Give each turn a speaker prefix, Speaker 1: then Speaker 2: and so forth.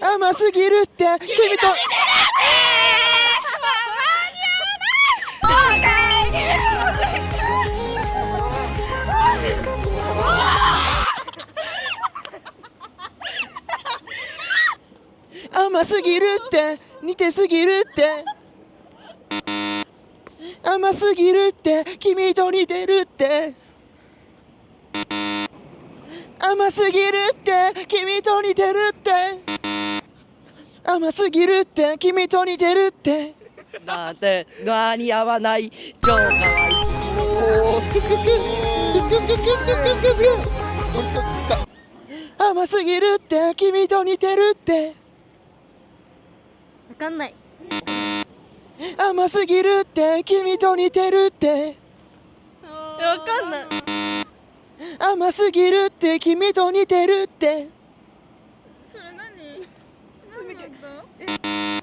Speaker 1: 甘すぎるって君と甘すぎるって似てすぎるって甘すぎるって君と似てるって甘すぎるって君と似てるって甘すぎるって君と似てるって
Speaker 2: なんて間に合わない超かわいい
Speaker 1: おースクスクスクスクスクスクスクスクスクスクスク甘すぎるって君と似てるって
Speaker 3: わかんない。
Speaker 1: 甘すぎるって君と似てるって
Speaker 3: わかんない。
Speaker 1: 甘すぎるって君と似てるって
Speaker 3: それ何？何だった？